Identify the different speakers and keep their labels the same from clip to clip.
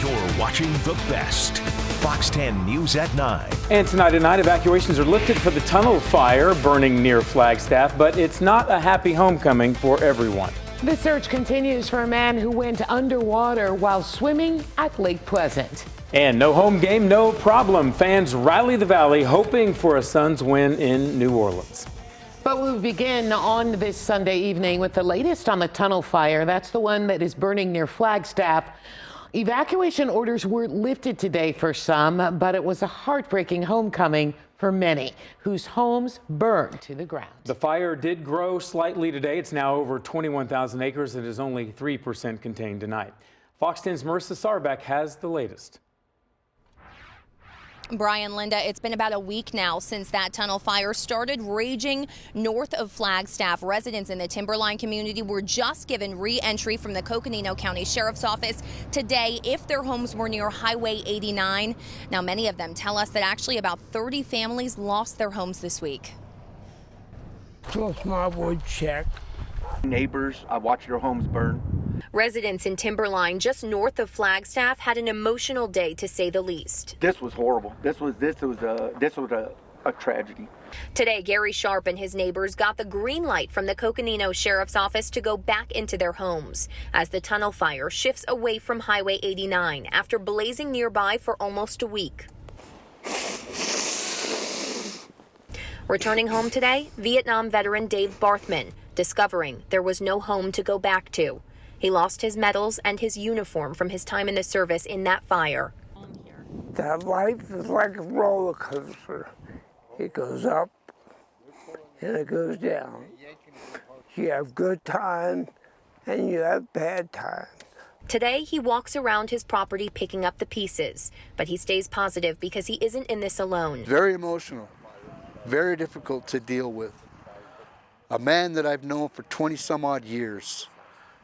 Speaker 1: You're watching the best. Fox 10 News at 9.
Speaker 2: And tonight at 9, evacuations are lifted for the tunnel fire burning near Flagstaff, but it's not a happy homecoming for everyone.
Speaker 3: The search continues for a man who went underwater while swimming at Lake Pleasant.
Speaker 2: And no home game, no problem. Fans rally the valley hoping for a Suns win in New Orleans.
Speaker 3: But we'll begin on this Sunday evening with the latest on the tunnel fire. That's the one that is burning near Flagstaff. Evacuation orders were lifted today for some, but it was a heartbreaking homecoming for many whose homes burned to the ground.
Speaker 2: The fire did grow slightly today. It's now over 21,000 acres and is only 3% contained tonight. Fox 10's Marissa Sarbeck has the latest.
Speaker 4: Brian, Linda, it's been about a week now since that tunnel fire started raging north of Flagstaff. Residents in the Timberline community were just given re-entry from the Coconino County Sheriff's Office today if their homes were near Highway 89. Now, many of them tell us that actually about 30 families lost their homes this week.
Speaker 5: Just my wood check.
Speaker 6: Neighbors, I watched their homes burn.
Speaker 4: Residents in Timberline, just north of Flagstaff, had an emotional day to say the least.
Speaker 6: This was horrible. This was a tragedy.
Speaker 4: Today, Gary Sharp and his neighbors got the green light from the Coconino Sheriff's Office to go back into their homes as the tunnel fire shifts away from Highway 89 after blazing nearby for almost a week. Returning home today, Vietnam veteran Dave Barthman, discovering there was no home to go back to. He lost his medals and his uniform from his time in the service in that fire.
Speaker 5: That life is like a roller coaster. It goes up and it goes down. You have good times and you have bad times.
Speaker 4: Today, he walks around his property picking up the pieces, but he stays positive because he isn't in this alone.
Speaker 7: Very emotional, very difficult to deal with. A man that I've known for 20 some odd years,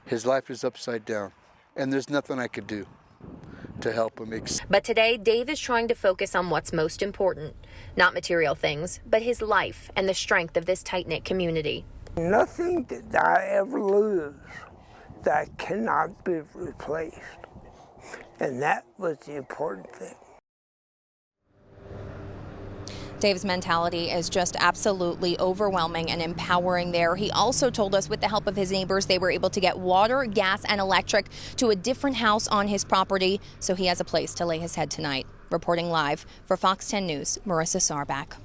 Speaker 7: his life is upside down, and there's nothing I could do to help him.
Speaker 4: But today, Dave is trying to focus on what's most important. Not material things, but his life and the strength of this tight-knit community.
Speaker 5: Nothing that I ever lose that cannot be replaced. And that was the important thing.
Speaker 4: Dave's mentality is just absolutely overwhelming and empowering there. He also told us with the help of his neighbors, they were able to get water, gas, and electric to a different house on his property, so he has a place to lay his head tonight. Reporting live for Fox 10 News, Marissa Sarback.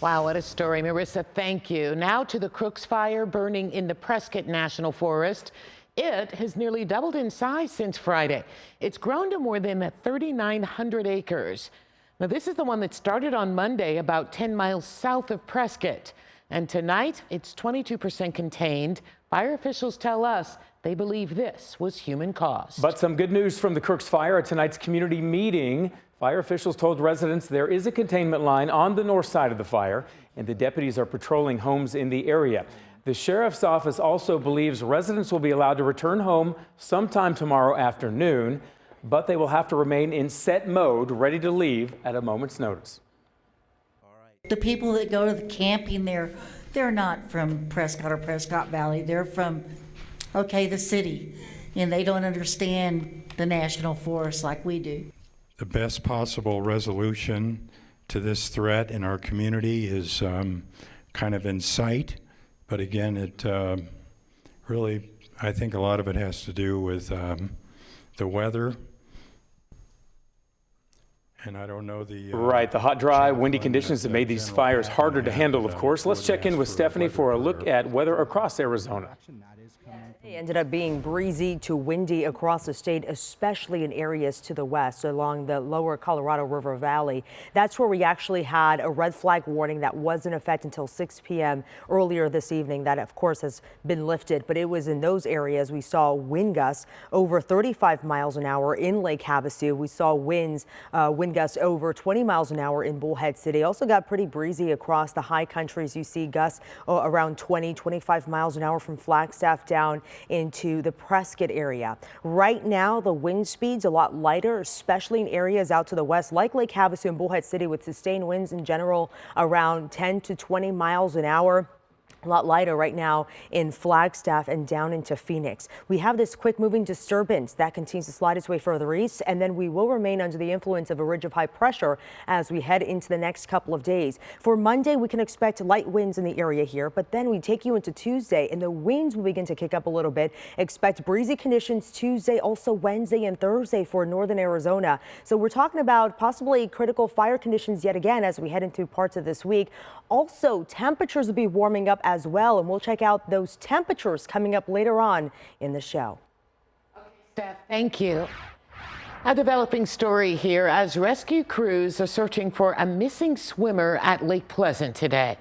Speaker 3: Wow, what a story. Marissa, thank you. Now to the Crooks fire burning in the Prescott National Forest. It has nearly doubled in size since Friday. It's grown to more than 3,900 acres. Now, this is the one that started on Monday about 10 miles south of Prescott. And tonight, it's 22% contained. Fire officials tell us they believe this was human caused.
Speaker 2: But some good news from the Crooks fire at tonight's community meeting. Fire officials told residents there is a containment line on the north side of the fire, and the deputies are patrolling homes in the area. The sheriff's office also believes residents will be allowed to return home sometime tomorrow afternoon, but they will have to remain in set mode, ready to leave at a moment's notice.
Speaker 8: The people that go to the camping there, they're not from Prescott or Prescott Valley. They're from, the city, and they don't understand the national forest like we do.
Speaker 9: The best possible resolution to this threat in our community is kind of in sight, but again, it really, I think a lot of it has to do with the weather. And I don't know the
Speaker 2: hot, dry, windy conditions have made these fires harder to handle, of course. Let's check in with Stephanie for a look at weather across Arizona.
Speaker 10: It ended up being breezy to windy across the state, especially in areas to the west along the lower Colorado River Valley. That's where we actually had a red flag warning that was in effect until 6 p.m. earlier this evening. That, of course, has been lifted, but it was in those areas we saw wind gusts over 35 miles an hour in Lake Havasu. We saw wind gusts over 20 miles an hour in Bullhead City. Also got pretty breezy across the high countries. You see gusts around 25 miles an hour from Flagstaff down into the Prescott area. Right now, the wind speed's a lot lighter, especially in areas out to the west, like Lake Havasu and Bullhead City, with sustained winds in general around 10 to 20 miles an hour. A lot lighter right now in Flagstaff and down into Phoenix. We have this quick moving disturbance that continues to slide its way further east, and then we will remain under the influence of a ridge of high pressure as we head into the next couple of days. For Monday, we can expect light winds in the area here, but then we take you into Tuesday and the winds will begin to kick up a little bit. Expect breezy conditions Tuesday, also Wednesday and Thursday for northern Arizona. So we're talking about possibly critical fire conditions yet again as we head into parts of this week. Also, temperatures will be warming up as well, and we'll check out those temperatures coming up later on in the show.
Speaker 3: Okay, Steph, thank you. A developing story here as rescue crews are searching for a missing swimmer at Lake Pleasant today.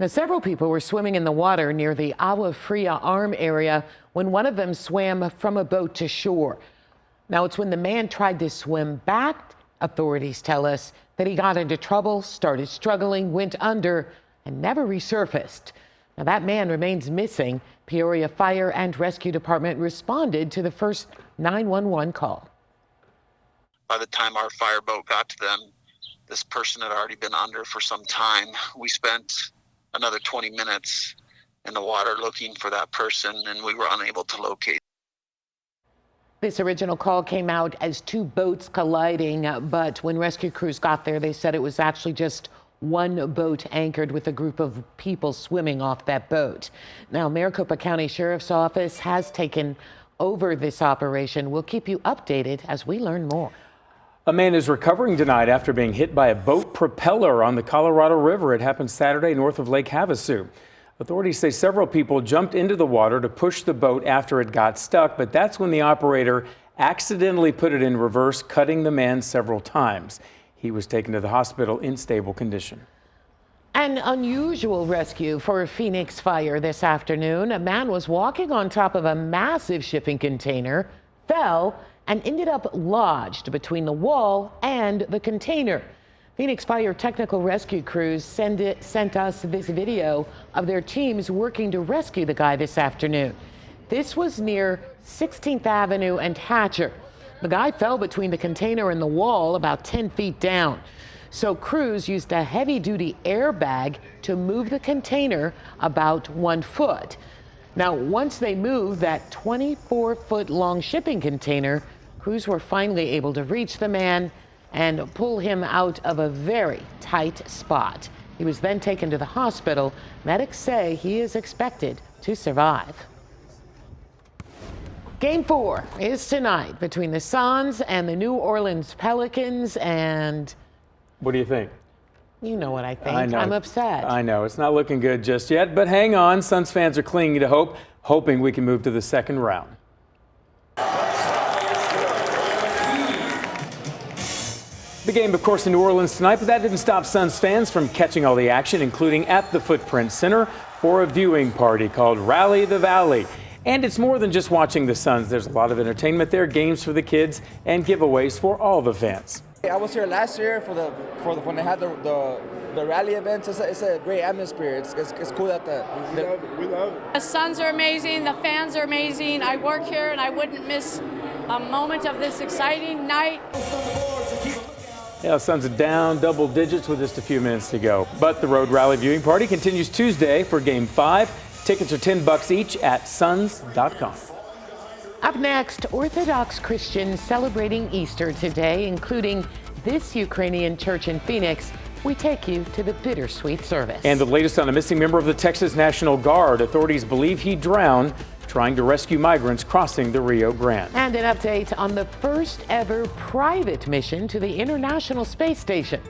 Speaker 3: Now, several people were swimming in the water near the Agua Fria Arm area when one of them swam from a boat to shore. Now, it's when the man tried to swim back, authorities tell us, that he got into trouble, started struggling, went under, and never resurfaced. Now, that man remains missing. Peoria Fire and Rescue Department responded to the first 911 call.
Speaker 11: By the time our fireboat got to them, this person had already been under for some time. We spent another 20 minutes in the water looking for that person, and we were unable to locate.
Speaker 3: This original call came out as two boats colliding, but when rescue crews got there, they said it was actually just one boat anchored with a group of people swimming off that boat. Now, Maricopa County Sheriff's Office has taken over this operation. We'll keep you updated as we learn more.
Speaker 2: A man is recovering tonight after being hit by a boat propeller on the Colorado River. It happened Saturday north of Lake Havasu. Authorities say several people jumped into the water to push the boat after it got stuck, but that's when the operator accidentally put it in reverse, cutting the man several times. He was taken to the hospital in stable condition.
Speaker 3: An unusual rescue for a Phoenix fire this afternoon. A man was walking on top of a massive shipping container, fell, and ended up lodged between the wall and the container. Phoenix Fire technical rescue crews sent us this video of their teams working to rescue the guy this afternoon. This was near 16th Avenue and Hatcher. The guy fell between the container and the wall about 10 feet down. So crews used a heavy-duty airbag to move the container about 1 foot. Now, once they moved that 24-foot-long shipping container, crews were finally able to reach the man and pull him out of a very tight spot. He was then taken to the hospital. Medics say he is expected to survive. Game 4 is tonight between the Suns and the New Orleans Pelicans. And
Speaker 2: what do you think?
Speaker 3: You know what I think.
Speaker 2: I know.
Speaker 3: I'm upset.
Speaker 2: I know. It's not looking good just yet, but hang on. Suns fans are clinging to hope, hoping we can move to the second round. The game, of course, in New Orleans tonight, but that didn't stop Suns fans from catching all the action, including at the Footprint Center for a viewing party called Rally the Valley. And it's more than just watching the Suns. There's a lot of entertainment there, games for the kids, and giveaways for all the fans.
Speaker 12: I was here last year for when they had the rally events. It's a great atmosphere. It's cool that we love it.
Speaker 13: The Suns are amazing. The fans are amazing. I work here, and I wouldn't miss a moment of this exciting night.
Speaker 2: Yeah, Suns are down double digits with just a few minutes to go. But the Road Rally viewing party continues Tuesday for Game 5. Tickets are $10 each at suns.com.
Speaker 3: Up next, Orthodox Christians celebrating Easter today, including this Ukrainian church in Phoenix. We take you to the bittersweet service.
Speaker 2: And the latest on a missing member of the Texas National Guard. Authorities believe he drowned trying to rescue migrants crossing the Rio Grande.
Speaker 3: And an update on the first ever private mission to the International Space Station.